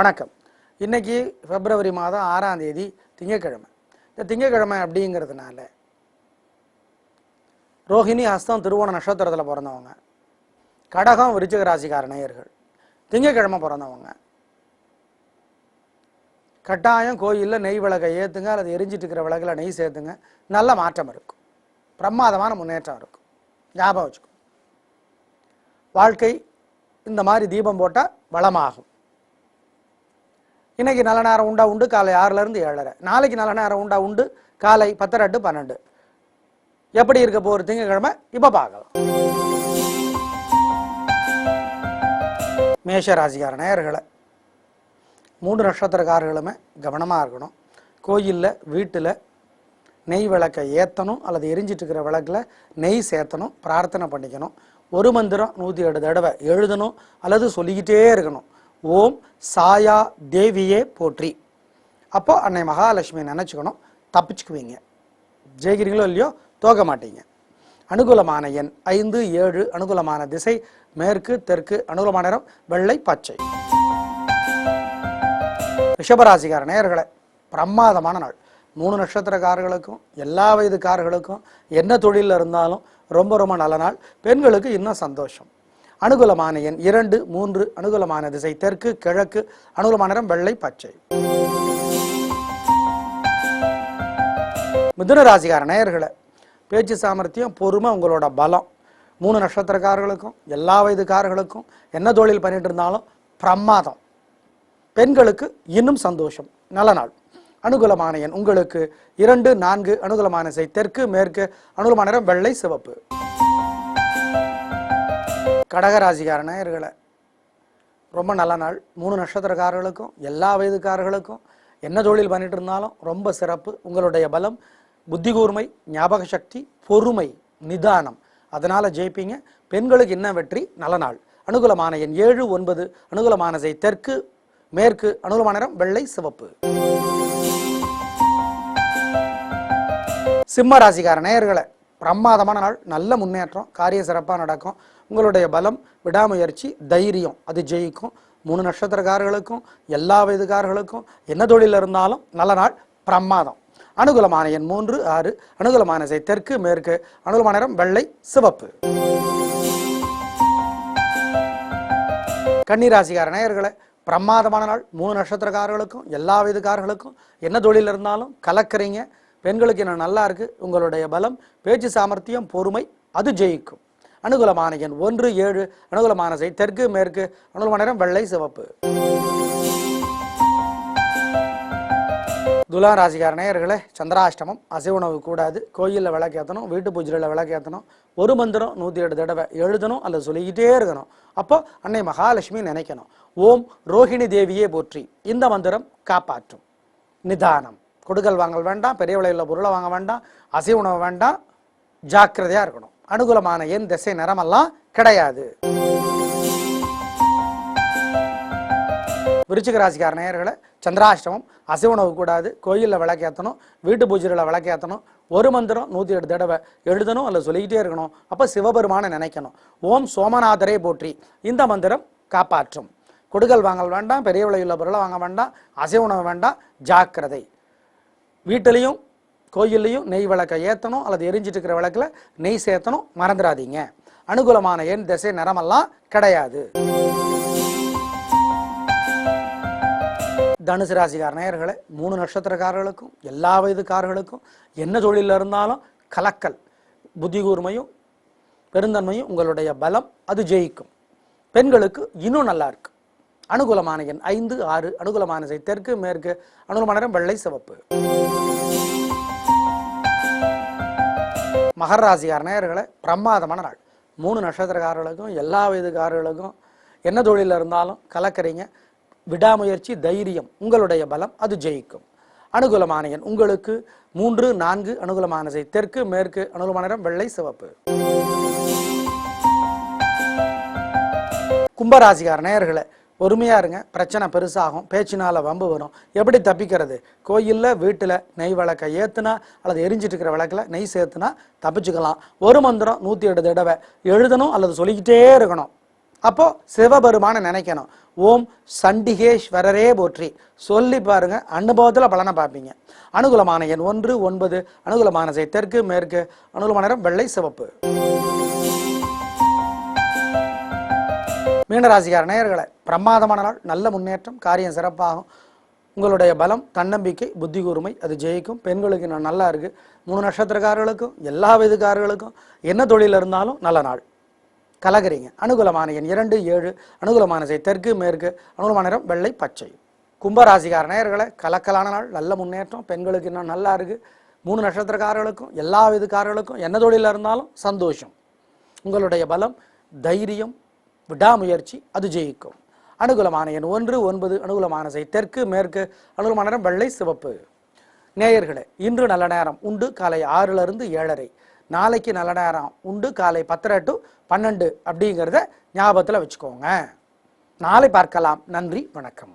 வணக்கம். இன்னைக்கு பிப்ரவரி மாதம் 6ஆம் தேதி திங்கட்கிழமை. இந்த திங்கட்கிழமை அப்படிங்கிறதுனால ரோஹிணி, ஹஸ்தம், திருவோண நட்சத்திரத்தில் பிறந்தவங்க, கடகம், விருச்சிக ராசிக்கார நேயர்கள், திங்கட்கிழமை பிறந்தவங்க கட்டாயம் கோயிலில் நெய் விளக்கை ஏற்றுங்க, அல்லது எரிஞ்சிட்டு இருக்கிற விளக்கில் நெய் சேர்த்துங்க. நல்ல மாற்றம் இருக்கும், பிரமாதமான முன்னேற்றம் இருக்கும். ஞாபகம் வச்சுக்கோ. வாழ்க்கை இந்த மாதிரி தீபம் போட்டால் வளமாகும். இன்னைக்கு நல்ல நேரம் உண்டு காலை 6லேருந்து 7:30. நாளைக்கு நல்ல நேரம் உண்டு காலை 10:30 to 12. எப்படி இருக்க போகிற திங்கட்கிழமை இப்போ பார்க்கலாம். மேஷ ராசிக்கார நேயர்களை 3 நட்சத்திரக்காரர்களுமே கவனமாக இருக்கணும். கோயிலில் வீட்டில் நெய் விளக்கை ஏற்றணும், அல்லது எரிஞ்சிட்டு இருக்கிற விளக்கில் நெய் சேர்த்தணும், பிரார்த்தனை பண்ணிக்கணும். ஒரு மந்திரம் 108 தடவை எழுதணும் அல்லது சொல்லிக்கிட்டே இருக்கணும். ஓம் சாயா தேவியே போற்றி. அப்போ அன்னை மகாலட்சுமி நினச்சிக்கணும், தப்பிச்சுக்குவீங்க. ஜெயிக்கிறீங்களோ இல்லையோ தோக்க மாட்டீங்க. அனுகூலமான எண் 5, 7. அனுகூலமான திசை மேற்கு, தெற்கு. அனுகூலமான நிறம் வெள்ளை, பச்சை. ரிஷபராசிக்கார நேயர்களை பிரமாதமான நாள். 3 நட்சத்திரக்காரர்களுக்கும் எல்லா வயதுக்காரர்களுக்கும் என்ன தொழிலில் இருந்தாலும் ரொம்ப ரொம்ப நல்ல நாள். பெண்களுக்கு இன்னும் சந்தோஷம். அனுகூலமான எண் 2, 3. அனுகூலமான திசை தெற்கு, கிழக்கு. அனுகூலமான நிறம் வெள்ளை, பச்சை. மிதுன ராசிக்கார நேயர்களை பேச்சு சாமர்த்தியம், பொறுமை உங்களோட பலம். 3 நட்சத்திரக்காரர்களுக்கும் எல்லா வயதுக்காரர்களுக்கும் என்ன தொழில் பண்ணிட்டு இருந்தாலும் பிரமாதம். பெண்களுக்கு இன்னும் சந்தோஷம், நல்ல நாள். அனுகூலமான எண் உங்களுக்கு 2, 4. அனுகூலமான திசை தெற்கு, மேற்கு. அனுகூலமான நிறம் வெள்ளை, சிவப்பு. கடகராசிக்கார நேயர்களை ரொம்ப நல்ல நாள். 3 நட்சத்திரக்காரர்களுக்கும் எல்லா வயதுக்காரர்களுக்கும் என்ன தொழில் பண்ணிட்டு இருந்தாலும் ரொம்ப சிறப்பு. உங்களுடைய பலம், புத்தி கூர்மை, ஞாபக சக்தி, பொறுமை, நிதானம். அதனால ஜெயிப்பீங்க. பெண்களுக்கு என்ன வெற்றி, நல்ல நாள். அனுகூலமான எண் 7, 9. அனுகூலமான திசை தெற்கு, மேற்கு. அனுகூலமான நிறம் வெள்ளை, சிவப்பு. சிம்ம ராசிக்கார நேயர்களை பிரமாதமான நாள். நல்ல முன்னேற்றம், காரிய சிறப்பாக நடக்கும். உங்களுடைய பலம், விடாமுயற்சி, தைரியம், அது ஜெயிக்கும். 3 நட்சத்திரக்காரர்களுக்கும் எல்லா வயதுக்காரர்களுக்கும் என்ன தொழில் இருந்தாலும் நல்ல நாள், பிரமாதம். அனுகூலமான எண் 3, 6. அனுகூலமான திசை தெற்கு, மேற்கு. அனுகூலமான நிறம் வெள்ளை, சிவப்பு. கன்னிராசிக்கார நேயர்களை பிரமாதமான நாள். 3 நட்சத்திரக்காரர்களுக்கும் எல்லா வயதுக்காரர்களுக்கும் என்ன தொழில் இருந்தாலும் கலக்கிறீங்க. பெண்களுக்கு என்ன நல்லா இருக்கு. உங்களுடைய பலம், பேச்சு சாமர்த்தியம், பொறுமை, அது ஜெயிக்கும். அனுகூலமான எண் 1, 7. அனுகூலமான திசை தெற்கு, மேற்கு. அனுகூலமான நிறம் வெள்ளை, சிவப்பு. துலா ராசிக்கார நேயர்களே சந்திராஷ்டமம். அசைவ உணவு கூடாது. கோயிலில் விளக்கேற்றணும், வீட்டு பூஜையில் விளக்கேற்றணும். ஒரு மந்திரம் 108 தடவை எழுதணும் அல்லது சொல்லிக்கிட்டே இருக்கணும். அப்போ அன்னை மகாலட்சுமி நினைக்கணும். ஓம் ரோஹிணி தேவியே போற்றி. இந்த மந்திரம் காப்பாற்றும். நிதானம். கொடுக்கல் வாங்கல் வேண்டாம், பெரிய விலையில் பொருளை வாங்க வேண்டாம், அசைவ உணவு வேண்டாம், ஜாக்கிரதையாக இருக்கணும். அனுகூலமான எண், திசை, நிறமெல்லாம் கிடையாது. விருச்சிக ராசிக்கார நேயர்களை சந்திராஷ்டமம். அசைவ உணவு கூடாது. கோயிலில் விளக்கேற்றணும், வீட்டு பூஜையில் விளக்கேற்றணும். ஒரு மந்திரம் 108 தடவை எழுதணும் அல்லது சொல்லிக்கிட்டே இருக்கணும். அப்போ சிவபெருமானை நினைக்கணும். ஓம் சோமநாதரே போற்றி. இந்த மந்திரம் காப்பாற்றும். கொடுக்கல் வாங்கல் வேண்டாம், பெரிய விலையுள்ள பொருளை வாங்க வேண்டாம், அசைவ உணவு வேண்டாம், ஜாக்கிரதை. வீட்டிலையும் கோயில்லையும் நெய் விளக்கை ஏற்றணும் அல்லது எரிஞ்சிட்டு இருக்கிற விளக்கில் நெய் சேர்த்தணும், மறந்துடாதீங்க. அனுகூலமான எண், திசை, நிறமெல்லாம் கிடையாது. தனுசு ராசிக்கார நேயர்களை 3 நட்சத்திரக்காரர்களுக்கும் எல்லா வயதுக்காரர்களுக்கும் என்ன தொழிலில் இருந்தாலும் கலக்கல். புத்தி கூர்மையும் பெருந்தன்மையும் உங்களுடைய பலம், அது ஜெயிக்கும். பெண்களுக்கு இன்னும் நல்லா இருக்கு. அனுகூலமான எண் 5, 6. அனுகூலமான திசை தெற்கு, மேற்கு. அனுகூலமான நிறம் வெள்ளை, சிவப்பு. மகர ராசிக்கார நேயர்களை பிரமாதமான நாள். 3 நட்சத்திரக்காரர்களுக்கும் எல்லா வயதுக்காரர்களுக்கும் என்ன தொழிலில் இருந்தாலும் கலக்கிறீங்க. விடாமுயற்சி, தைரியம், உங்களுடைய பலம், அது ஜெயிக்கும். அனுகூலமான எண் உங்களுக்கு 3, 4. அனுகூலமான திசை தெற்கு, மேற்கு. அனுகூலமான நிறம் வெள்ளை, சிவப்பு. கும்பராசிக்கார நேயர்களை பொறுமையா இருங்க. பிரச்சனை பெருசாகும், பேச்சினால வம்பு வரும். எப்படி தப்பிக்கிறது? கோயிலில் வீட்டில் நெய் விளக்கை ஏற்றுனா அல்லது எரிஞ்சிட்டு இருக்கிற விளக்கில் நெய் சேர்த்துனா தப்பிச்சுக்கலாம். ஒரு மந்திரம் 108 தடவை எழுதணும் அல்லது சொல்லிக்கிட்டே இருக்கணும். அப்போ சிவபெருமான நினைக்கணும். ஓம் சண்டிகேஸ்வரரே போற்றி சொல்லி பாருங்க, அனுபவத்தில் பலனை பார்ப்பீங்க. அனுகூலமான எண் 1, 9. அனுகூலமான திசை தெற்கு மேற்கு. அனுகூலமான நிறம் வெள்ளை சிவப்பு. மீனராசிக்கார நேயர்களே, பிரமாதமான நாள், நல்ல முன்னேற்றம், காரியம் சிறப்பாகும். உங்களுடைய பலம், தன்னம்பிக்கை, புத்தி கூர்மை அது ஜெயிக்கும். பெண்களுக்கு நான் நல்லா இருக்கு. 3 நட்சத்திரக்காரர்களுக்கும் எல்லா வயதுக்காரர்களுக்கும் என்ன தொழில் இருந்தாலும் நல்ல நாள். கலகிறீங்க. அனுகூலமான எண் 2, 7. அனுகூலமான திசை தெற்கு மேற்கு. அனுகூலமான நிறம் வெள்ளை பச்சை. கும்பராசிக்கார நேயர்களே, கலக்கலான நாள், நல்ல முன்னேற்றம், பெண்களுக்கு இன்னும் நல்லா இருக்கு. 3 நட்சத்திரக்காரர்களுக்கும் எல்லா வயதுக்காரர்களுக்கும் என்ன தொழில் இருந்தாலும் சந்தோஷம். உங்களுடைய பலம், தைரியம், விடாமுயற்சி அது ஜெயிக்கும். அனுகூலமான எண் 1, 9. அனுகூலமான திசை தெற்கு மேற்கு. அனுகூலமான நிறம் வெள்ளை சிவப்பு. நேயர்களே, இன்று நல்ல நேரம் உண்டு காலை 6லிருந்து 7:30. நாளைக்கு நல்ல நேரம் உண்டு காலை 10:30 to 12 அப்படிங்கிறத ஞாபகத்தில் வச்சுக்கோங்க. நாளை பார்க்கலாம். நன்றி, வணக்கம்.